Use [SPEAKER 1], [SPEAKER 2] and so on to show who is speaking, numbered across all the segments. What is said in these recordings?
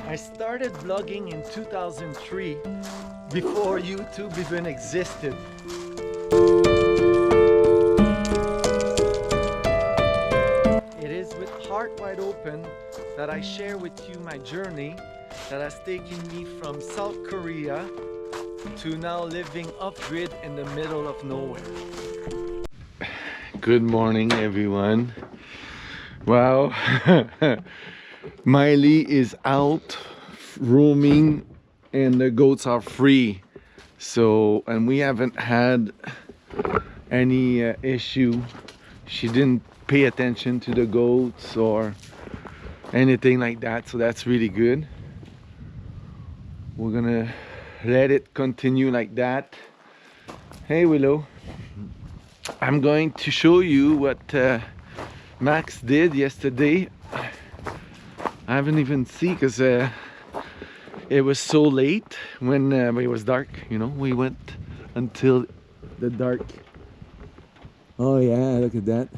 [SPEAKER 1] I started vlogging in 2003, before YouTube even existed. It is with heart wide open that I share with you my journey that has taken me from South Korea to now living off-grid in the middle of nowhere. Good morning, everyone. Wow. Miley is out roaming and the goats are free. So, and we haven't had any issue. She didn't pay attention to the goats or anything like that, so that's really good. We're gonna let it continue like that. Hey Willow, I'm going to show you what Max did yesterday. I haven't even seen because it was so late when it was dark, you know. We went until the dark. Oh yeah, look at that.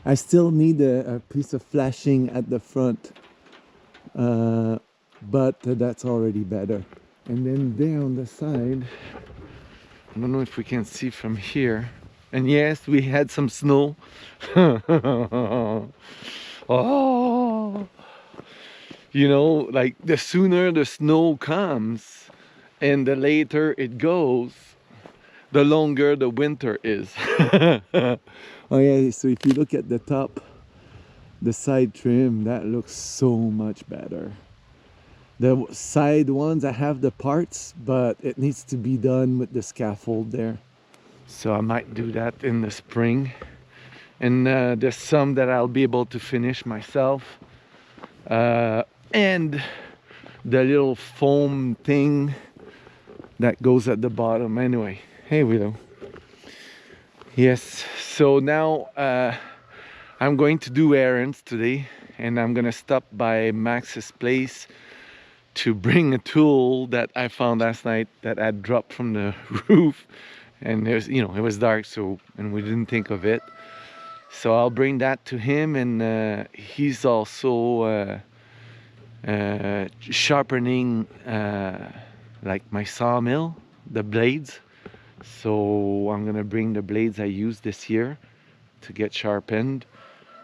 [SPEAKER 1] I still need a piece of flashing at the front, but that's already better. And then there on the side, I don't know if we can see from here. And yes, we had some snow. Oh, you know, like the sooner the snow comes and the later it goes, the longer the winter is. Oh yeah, so if you look at the top, the side trim, that looks so much better. The side ones, I have the parts, but it needs to be done with the scaffold there. So I might do that in the spring. And there's some that I'll be able to finish myself. And the little foam thing that goes at the bottom. Anyway, hey Willow. Yes, so now I'm going to do errands today, and I'm gonna stop by Max's place to bring a tool that I found last night that had dropped from the roof, and there's, you know, it was dark, so, and we didn't think of it. So I'll bring that to him, and he's also sharpening like my sawmill, the blades. So I'm gonna bring the blades I used this year to get sharpened,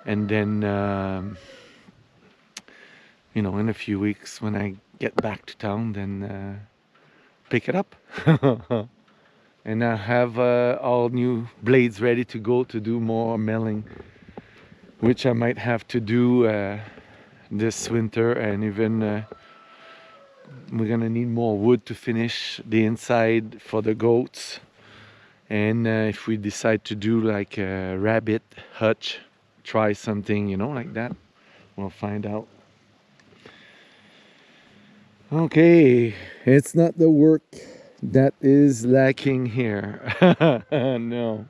[SPEAKER 1] and then you know, in a few weeks when I get back to town, then pick it up. And I have all new blades ready to go to do more milling, which I might have to do this winter, and even we're gonna need more wood to finish the inside for the goats. And if we decide to do like a rabbit hutch, try something, you know, like that, we'll find out. Okay, it's not the work that is lacking here. No.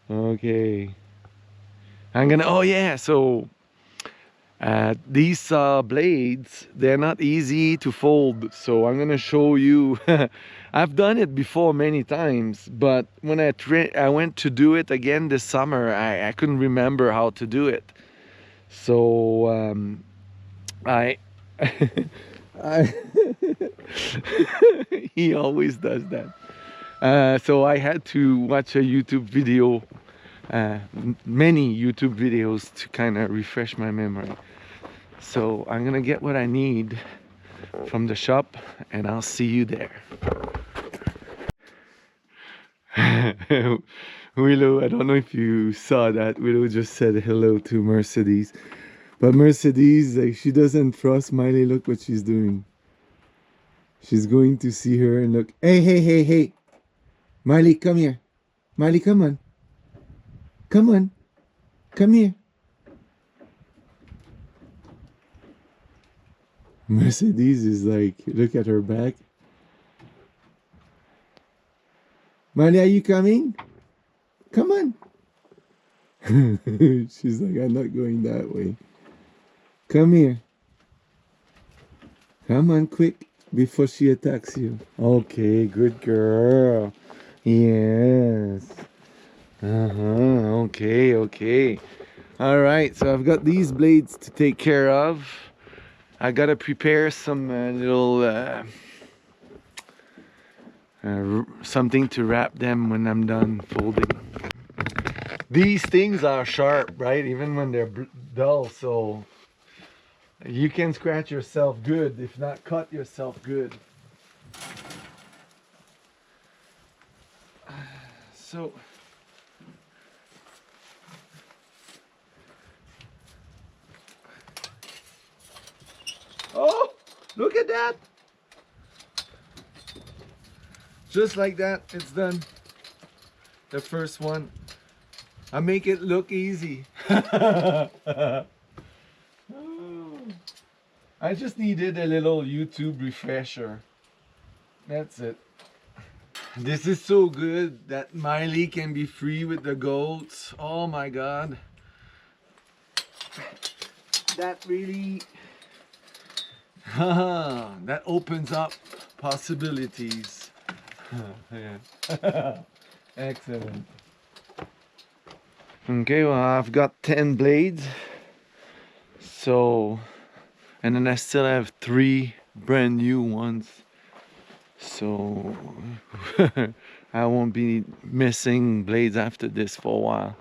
[SPEAKER 1] Okay. I'm gonna, oh yeah, so these blades, they're not easy to fold, so I'm gonna show you. I've done it before many times, but when I went to do it again this summer, I couldn't remember how to do it. So I he always does that. So I had to watch a YouTube video, many YouTube videos, to kind of refresh my memory. So I'm gonna get what I need from the shop, and I'll see you there. Willow, I don't know if you saw that. Willow just said hello to Mercedes, but Mercedes, like, she doesn't trust Miley. Look what she's doing. She's going to see her and look. Hey, hey, hey, hey, Miley, come here. Miley, come on. Come on. Come here. Mercedes is like, look at her back. Miley, are you coming? Come on. She's like, I'm not going that way. Come here. Come on, quick, before she attacks you. Okay, good girl. Yes. Okay. All right, so I've got these blades to take care of. I gotta prepare some little something to wrap them when I'm done folding. These things are sharp, right? Even when they're dull, so you can scratch yourself good, if not cut yourself good. So oh, look at that. Just like that, it's done. The first one. I make it look easy. I just needed a little YouTube refresher. That's it. This is so good that Miley can be free with the goats. Oh my God. That really, that opens up possibilities. Yeah. Excellent. Okay, well, I've got 10 blades. So, and then I still have 3 brand new ones. So, I won't be missing blades after this for a while.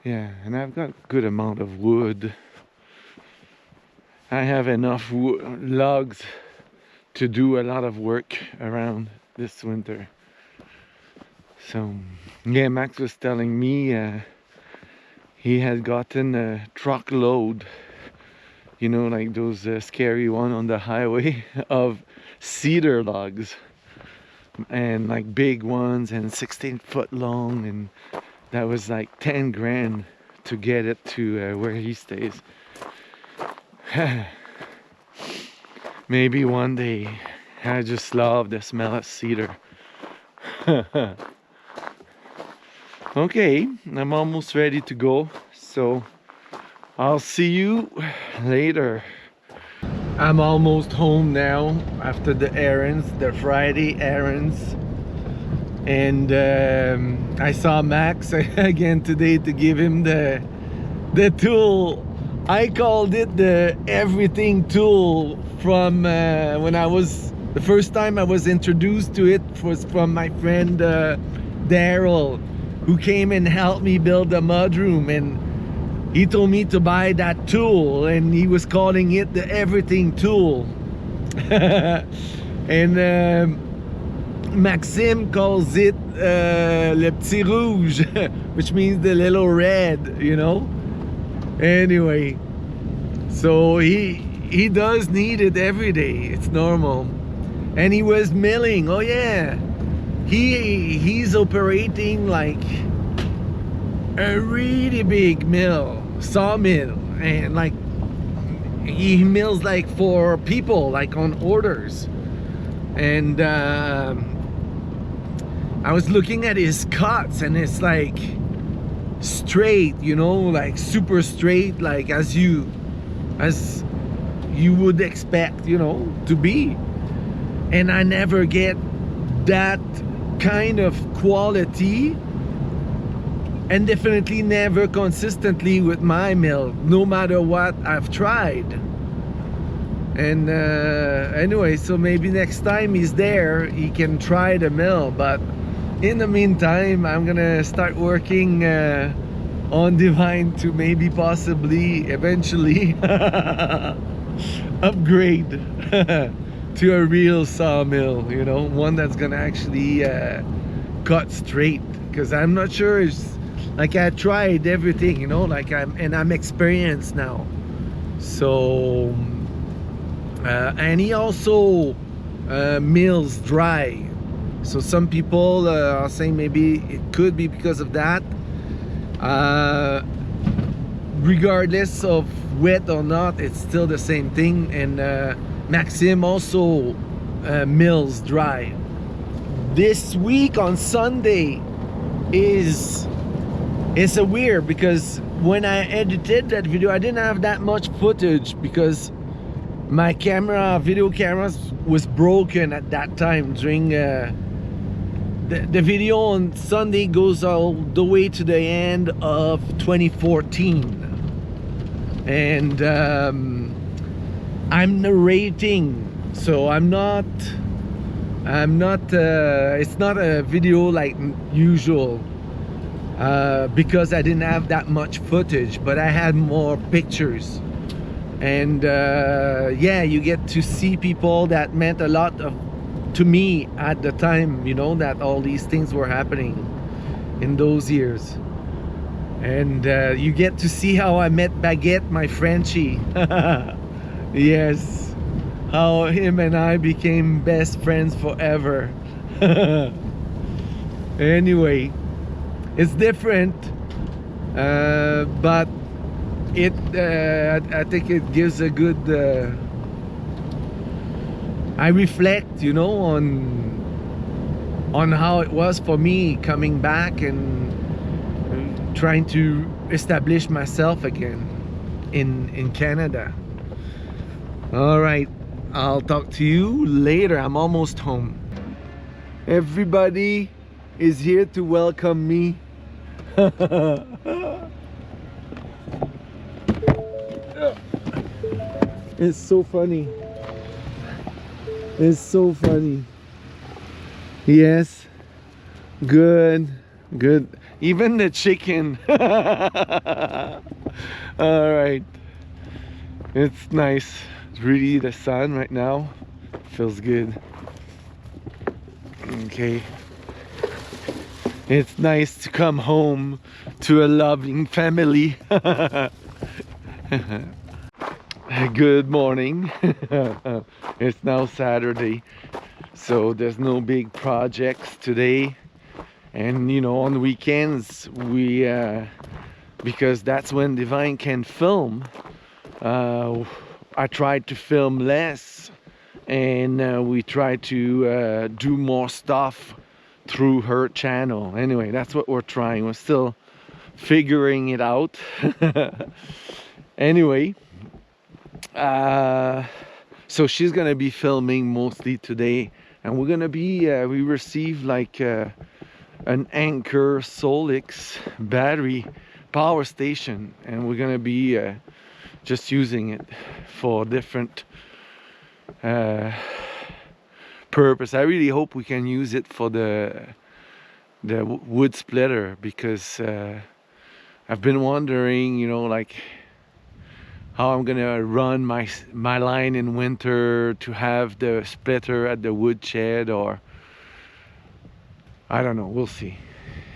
[SPEAKER 1] Yeah, and I've got a good amount of wood. I have enough logs to do a lot of work around this winter. So yeah, Max was telling me he had gotten a truckload, you know, like those scary one on the highway, of cedar logs, and like big ones and 16-foot long, and that was like 10 grand to get it to where he stays. Maybe one day. I just love the smell of cedar. Okay, I'm almost ready to go, so I'll see you later. I'm almost home now after the errands, the Friday errands, and I saw Max again today to give him the tool. I called it the everything tool from when I was, the first time I was introduced to it was from my friend Daryl, who came and helped me build a mudroom, and he told me to buy that tool, and he was calling it the everything tool. And Maxime calls it le petit rouge, which means the little red, you know. Anyway, so he does need it every day, it's normal. And he was milling. Oh yeah, he's operating like a really big mill, sawmill, and like he mills like for people, like on orders. And I was looking at his cuts, and it's like straight, you know, like super straight, like as you would expect, you know, to be. And I never get that kind of quality, and definitely never consistently with my mill, no matter what I've tried. And anyway, so maybe next time he's there, he can try the mill. But in the meantime, I'm gonna start working on Divine to maybe possibly eventually upgrade to a real sawmill, you know, one that's gonna actually cut straight, because I'm not sure. It's like I tried everything, you know, like I'm experienced now. So and he also mills dry. So some people are saying maybe it could be because of that. Regardless of wet or not, it's still the same thing. And Maxime also mills dry. This week on Sunday it's a weird, because when I edited that video, I didn't have that much footage because my video camera was broken at that time. During the video on Sunday goes all the way to the end of 2014, and I'm narrating, so I'm not it's not a video like usual, because I didn't have that much footage, but I had more pictures. And yeah, you get to see people that meant a lot to me at the time, you know, that all these things were happening in those years. And you get to see how I met Baguette, my Frenchie. Yes, how him and I became best friends forever. Anyway, it's different, but it I think it gives a good I reflect, you know, on how it was for me coming back and trying to establish myself again in Canada. All right, I'll talk to you later. I'm almost home. Everybody is here to welcome me. It's so funny. It's so funny. Yes. Good. Good. Even the chicken. All right. It's nice. It's really the sun right now. Feels good. Okay. It's nice to come home to a loving family. Good morning. It's now Saturday, so there's no big projects today. And you know, on the weekends we because that's when Divine can film, I tried to film less, and we try to do more stuff through her channel. Anyway, that's what we're trying. We're still figuring it out. Anyway, so she's gonna be filming mostly today, and we're gonna be we received like an Anchor Solix battery power station, and we're gonna be just using it for different purpose. I really hope we can use it for the wood splitter, because I've been wondering, you know, like how I'm gonna run my line in winter to have the splitter at the wood shed, or I don't know, we'll see.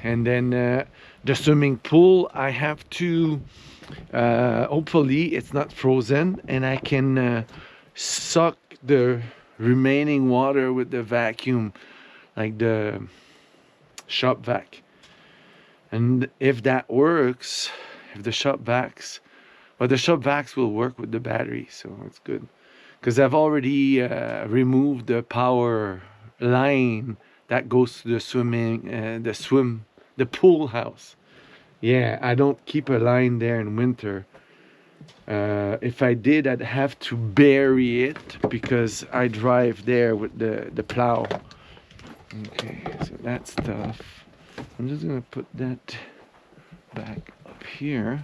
[SPEAKER 1] And then the swimming pool, I have to hopefully it's not frozen and I can suck the remaining water with the vacuum, like the shop vac. And if that works, if the shop vacs, but the shop vacs will work with the battery, so it's good, because I've already removed the power line that goes to the the pool house. Yeah, I don't keep a line there in winter. If I did, I'd have to bury it, because I drive there with the plow. Okay, so that stuff, I'm just gonna put that back up here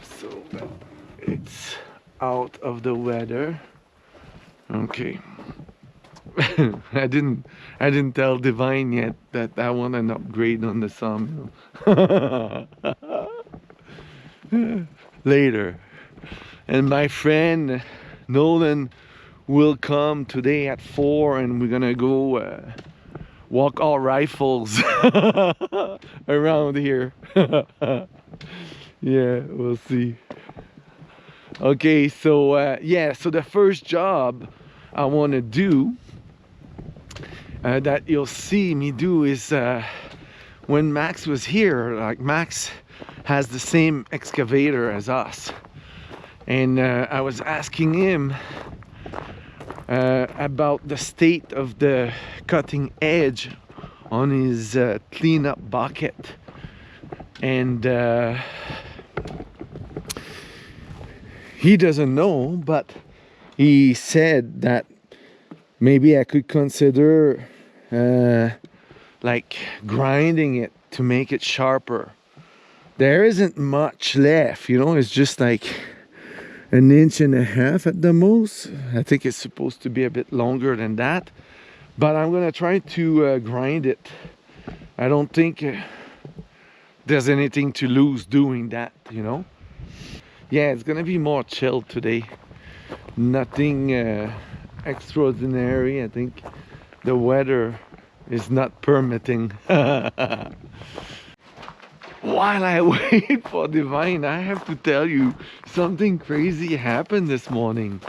[SPEAKER 1] so that it's out of the weather. Okay. I didn't tell Divine yet that I want an upgrade on the sawmill. Later. And my friend Nolan will come today at 4, and we're gonna go walk our rifles around here. Yeah, we'll see. Okay, so yeah, so the first job I want to do, that you'll see me do, is when Max was here. Like, Max has the same excavator as us, and I was asking him about the state of the cutting edge on his cleanup bucket, and he doesn't know, but he said that maybe I could consider like grinding it to make it sharper. There isn't much left, you know, it's just like an inch and a half at the most. I think it's supposed to be a bit longer than that, but I'm gonna try to grind it. I don't think there's anything to lose doing that, you know. Yeah, it's gonna be more chilled today. Nothing extraordinary. I think the weather is not permitting. While I wait for Divine, I have to tell you something crazy happened this morning.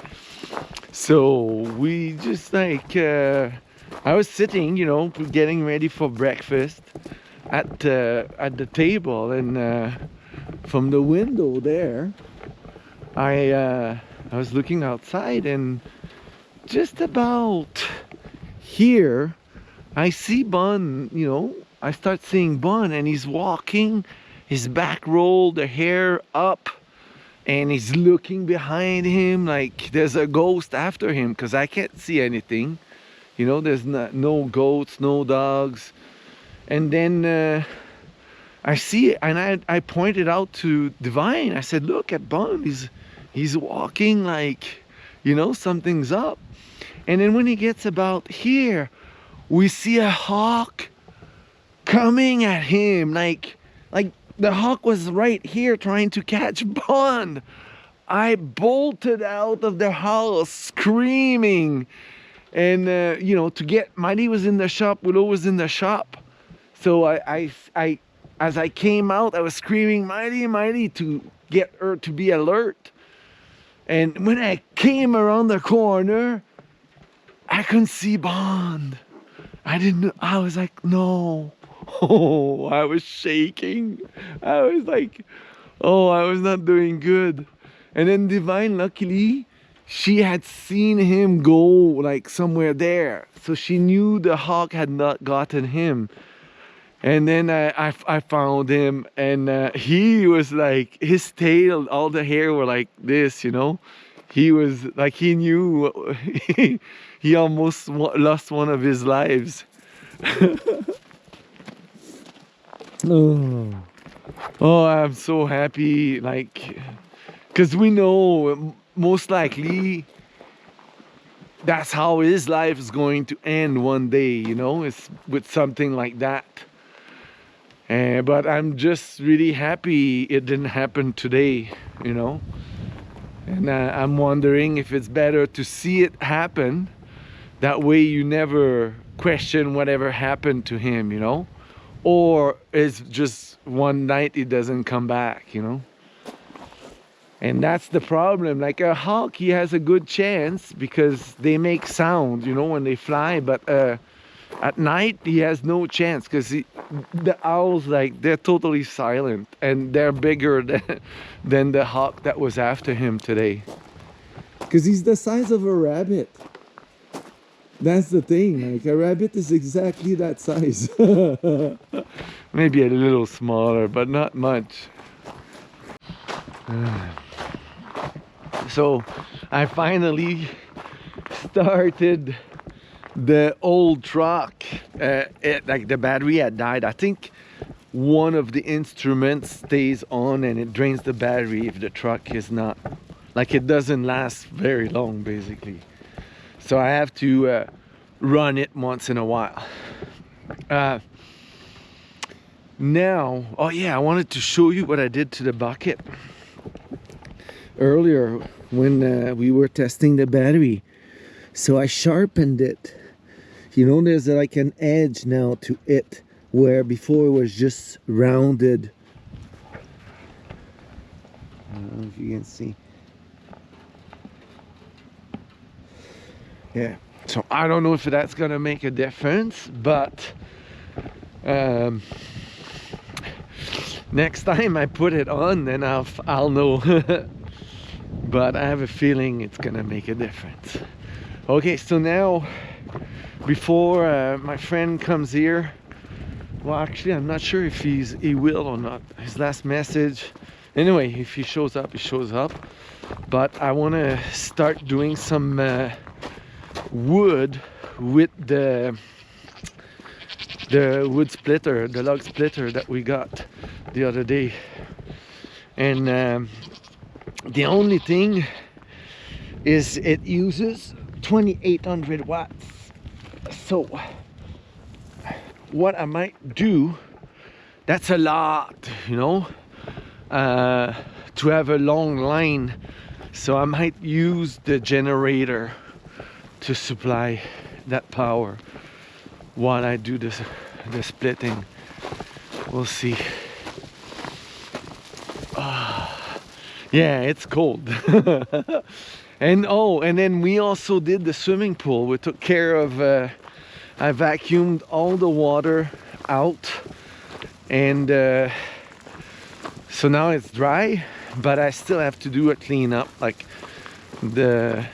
[SPEAKER 1] So we just like I was sitting, you know, getting ready for breakfast at the table, and from the window there, I was looking outside, and just about here I see Bun, you know. I start seeing Bun, and he's walking, his back rolled, the hair up, and he's looking behind him like there's a ghost after him, because I can't see anything. You know, there's no goats, no dogs. And then I see it, and I pointed out to Divine. I said, look at Bun, he's walking like, you know, something's up. And then when he gets about here, we see a hawk coming at him, like the hawk was right here trying to catch Bun. I bolted out of the house screaming, and you know, to get Miley was in the shop, Willow was in the shop. So I as I came out, I was screaming Miley to get her to be alert. And when I came around the corner, I couldn't see Bun. I was like, no. Oh, I was shaking. I was like, oh, I was not doing good. And then Divine, luckily, she had seen him go like somewhere there. So she knew the hawk had not gotten him. And then I found him, and he was like, his tail, all the hair were like this, you know. He was like, he knew, he almost lost one of his lives. Oh, I'm so happy, like, because we know most likely that's how his life is going to end one day, you know. It's with something like that. But I'm just really happy it didn't happen today, you know. And I'm wondering if it's better to see it happen. That way you never question whatever happened to him, you know. Or it's just one night it doesn't come back, you know. And that's the problem. Like a hawk, he has a good chance because they make sound, you know, when they fly. But at night, he has no chance because the owls, like, they're totally silent. And they're bigger than the hawk that was after him today. Because he's the size of a rabbit. That's the thing, like a rabbit is exactly that size. Maybe a little smaller, but not much. So I finally started the old truck. Like the battery had died. I think one of the instruments stays on and it drains the battery if the truck is not, like, it doesn't last very long basically. So I have to run it once in a while. Now, oh yeah, I wanted to show you what I did to the bucket earlier when we were testing the battery. So I sharpened it. You know, there's like an edge now to it, where before it was just rounded. I don't know if you can see. Yeah, so I don't know if that's gonna make a difference, but next time I put it on, then I'll know. But I have a feeling it's gonna make a difference. Okay, so now before my friend comes here, well, actually I'm not sure if he will or not. His last message, anyway, if he shows up, he shows up. But I want to start doing some wood with the wood splitter, the log splitter that we got the other day. And The only thing is it uses 2800 watts. So what I might do, that's a lot, you know, to have a long line. So I might use the generator to supply that power while I do this, the splitting. We'll see. Yeah, it's cold. And oh, and then we also did the swimming pool. We took care of, I vacuumed all the water out, and so now it's dry, but I still have to do a cleanup. Like there's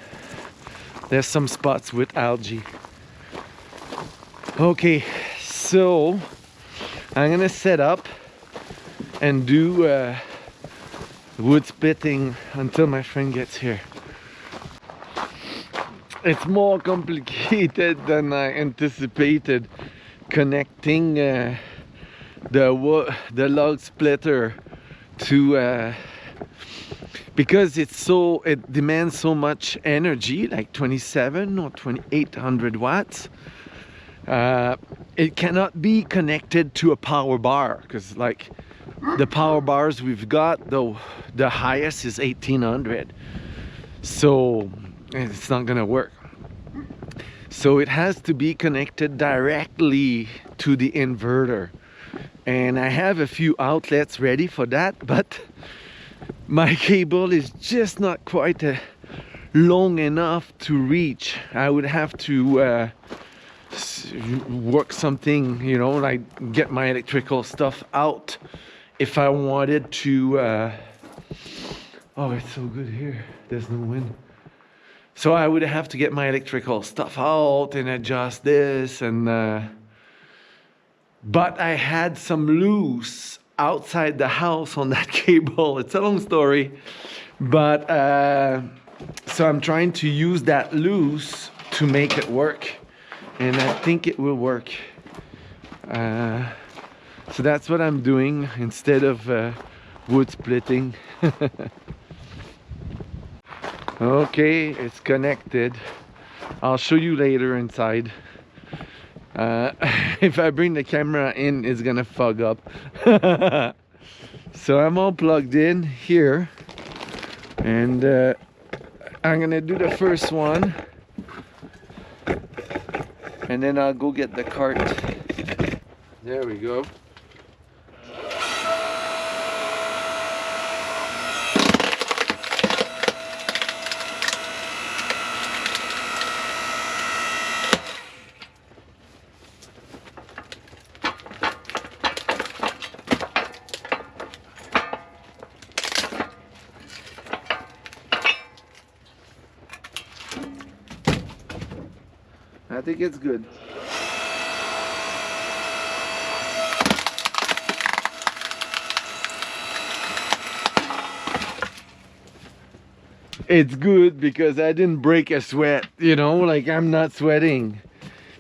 [SPEAKER 1] some spots with algae. Okay, so I'm gonna set up and do wood splitting until my friend gets here. It's more complicated than I anticipated, connecting the log splitter to because it demands so much energy, like 27 or 2800 watts. It cannot be connected to a power bar, because like the power bars we've got, the highest is 1800, so it's not gonna work. So it has to be connected directly to the inverter, and I have a few outlets ready for that, but my cable is just not quite long enough to reach. I would have to work something, you know, like get my electrical stuff out if I wanted to oh, it's so good here, there's no wind. So I would have to get my electrical stuff out and adjust this, and but I had some loose outside the house on that cable. It's a long story, but so I'm trying to use that loose to make it work, and I think it will work. So that's what I'm doing instead of wood splitting. Okay, it's connected. I'll show you later inside. If I bring the camera in, it's gonna fog up. So I'm all plugged in here, and I'm gonna do the first one, and then I'll go get the cart. There we go. I think it's good. It's good because I didn't break a sweat, you know, like I'm not sweating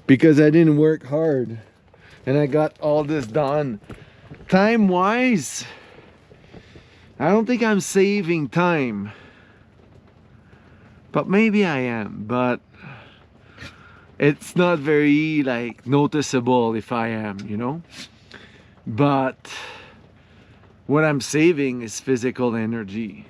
[SPEAKER 1] because I didn't work hard and I got all this done. Time wise, I don't think I'm saving time, but maybe I am, but it's not very like noticeable if I am, you know. But what I'm saving is physical energy,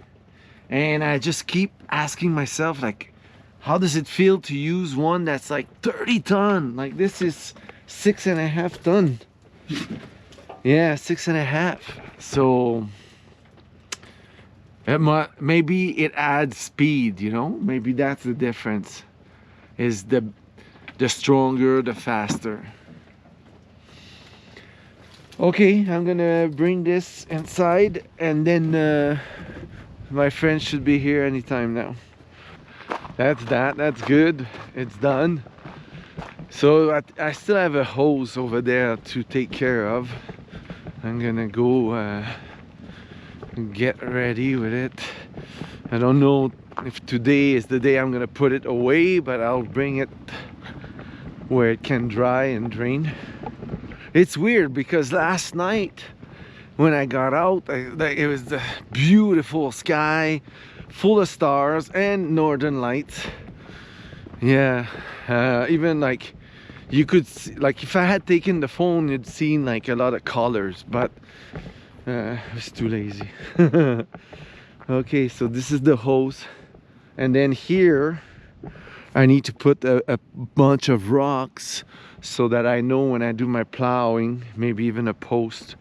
[SPEAKER 1] and I just keep asking myself, like, how does it feel to use one that's like 30 ton? Like this is 6.5 ton. Yeah, 6.5. So maybe it adds speed, you know. Maybe that's the difference, is the stronger, the faster. Okay, I'm gonna bring this inside, and then my friend should be here anytime now. That's good, it's done. So I still have a hose over there to take care of. I'm gonna go get ready with it. I don't know if today is the day I'm gonna put it away, but I'll bring it where it can dry and drain. It's weird because last night when I got out, it was the beautiful sky, full of stars and northern lights. Yeah, even like you could see, like if I had taken the phone, you'd seen like a lot of colors, but I was too lazy. Okay, so this is the hose, and then here I need to put a bunch of rocks so that I know when I do my plowing, maybe even a post,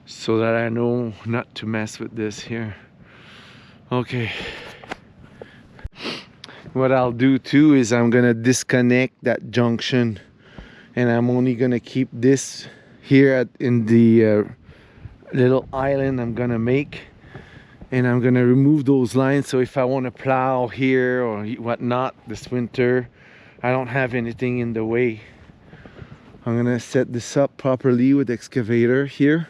[SPEAKER 1] so that I know not to mess with this here. Okay. What I'll do too is I'm gonna disconnect that junction, and I'm only gonna keep this here in the little island I'm gonna make, and I'm gonna remove those lines, so if I want to plow here or whatnot this winter, I don't have anything in the way. I'm gonna set this up properly with the excavator here,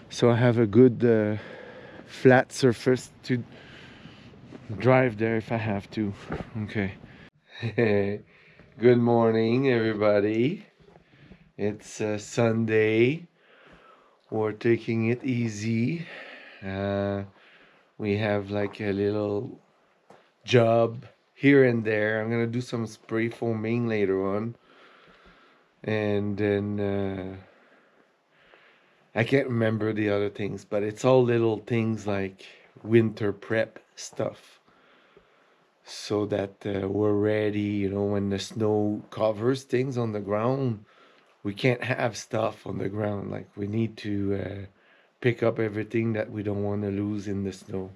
[SPEAKER 1] so I have a good flat surface to drive there if I have to. Okay. Good morning, everybody. It's Sunday. We're taking it easy. We have like a little job here and there. I'm gonna do some spray foaming later on, and then I can't remember the other things, but it's all little things like winter prep stuff, so that we're ready, you know, when the snow covers things on the ground. We can't have stuff on the ground. Like, we need to pick up everything that we don't want to lose in the snow.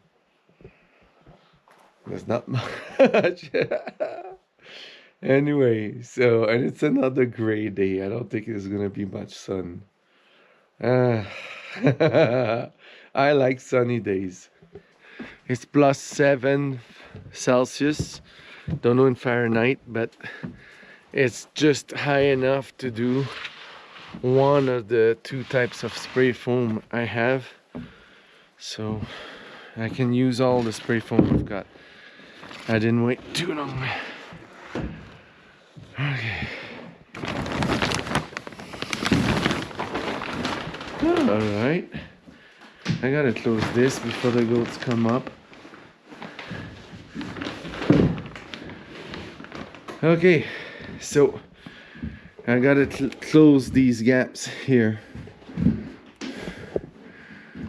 [SPEAKER 1] There's not much. Anyway, so, and it's another gray day. I don't think there's gonna be much sun. I like sunny days. It's +7 Celsius. Don't know in Fahrenheit, but it's just high enough to do one of the 2 types of spray foam I have. So I can use all the spray foam I've got. I didn't wait too long. Okay. Alright. I gotta close this before the goats come up. Okay, so I gotta close these gaps here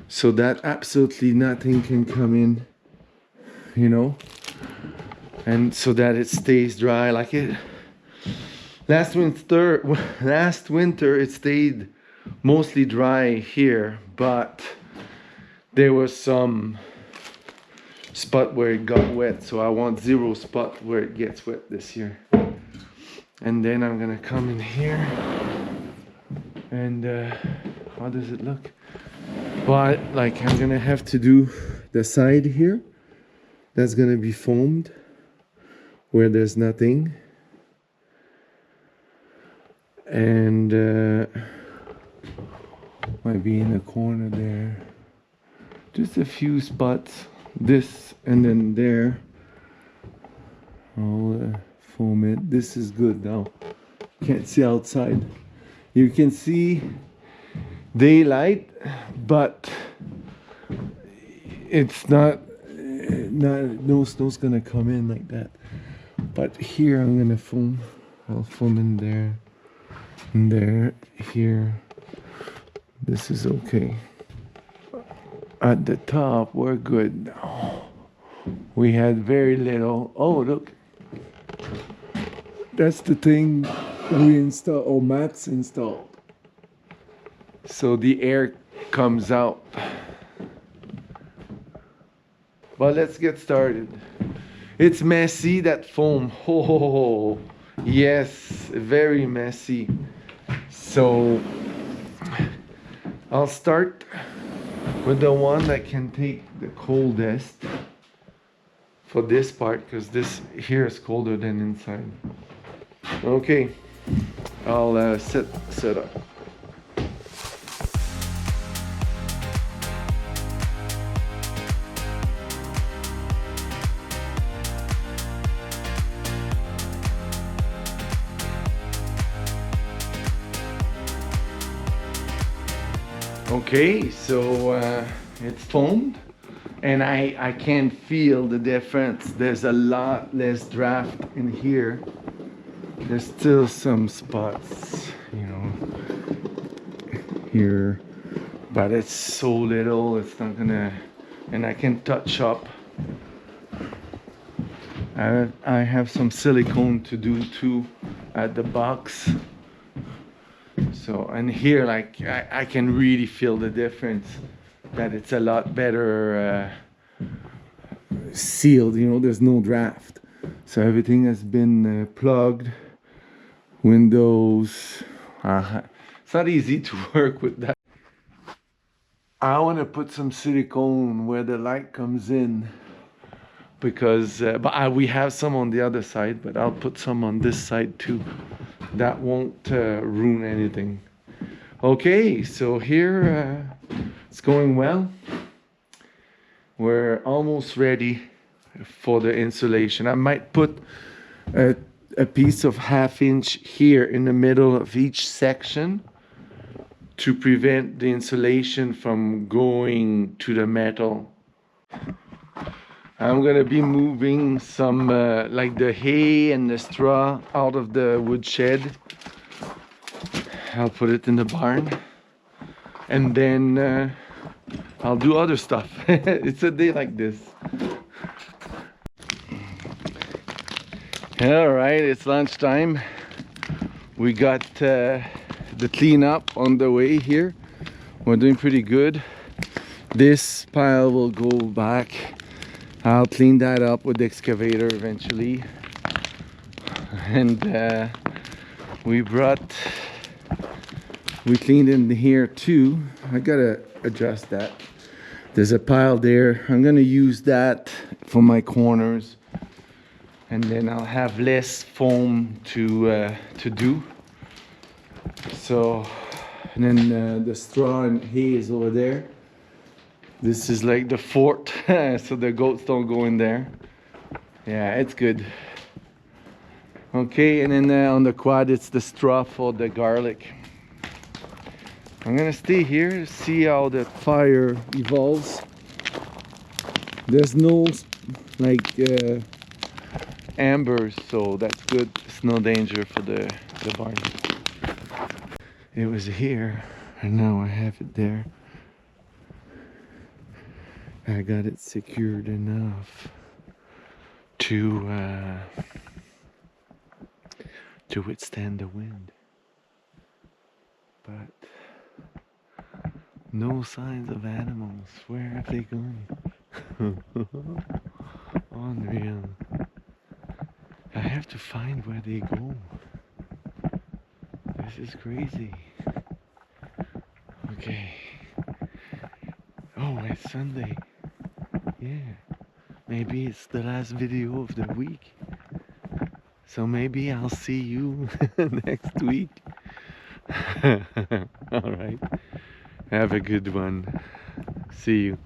[SPEAKER 1] so that absolutely nothing can come in, you know, and so that it stays dry like it. Last winter it stayed mostly dry here, but there was some spot where it got wet, so I want 0 spot where it gets wet this year. And then I'm gonna come in here, and how does it look? But like, I'm gonna have to do the side here. That's gonna be foamed where there's nothing, and might be in the corner there. Just a few spots, this and then there. I'll foam it. This is good now. Can't see outside. You can see daylight, but it's not no snow's gonna come in like that. But here I'm gonna foam. I'll foam in there, and there, here. This is okay. At the top, we're good now. We had very little. Oh, look. That's the thing we installed, or Matt's installed. So the air comes out. But let's get started. It's messy, that foam. Oh, yes, very messy. So I'll start with the one that can take the coldest for this part, because this here is colder than inside. Okay, I'll set up. Okay, so it's foamed, and I can feel the difference. There's a lot less draft in here. There's still some spots, you know, here, but it's so little, it's not gonna, and I can touch up. I have some silicone to do too at the box. So, and here, like, I can really feel the difference, that it's a lot better sealed, you know, there's no draft. So everything has been plugged, windows. It's not easy to work with that. I want to put some silicone where the light comes in, because we have some on the other side, but I'll put some on this side too. That won't ruin anything. Okay, so here it's going well. We're almost ready for the insulation. I might put a piece of 1/2 inch here in the middle of each section to prevent the insulation from going to the metal. I'm gonna be moving some like the hay and the straw out of the woodshed. I'll put it in the barn, and then I'll do other stuff. It's a day like this. All right, it's lunchtime. We got the cleanup on the way here. We're doing pretty good. This pile will go back. I'll clean that up with the excavator eventually. And we cleaned in here too. I gotta adjust that. There's a pile there. I'm gonna use that for my corners, and then I'll have less foam to do. So, and then the straw and hay is over there. This is like the fort, so the goats don't go in there. Yeah, it's good. Okay, and then on the quad, it's the straw for the garlic. I'm gonna stay here to see how the fire evolves. There's no like ambers, so that's good. It's no danger for the barn. It was here, and now I have it there. I got it secured enough to withstand the wind, but no signs of animals. Where have they gone? Unreal. I have to find where they go. This is crazy. Okay. Oh, it's Sunday. Yeah. Maybe it's the last video of the week. So maybe I'll see you next week. All right. Have a good one. See you.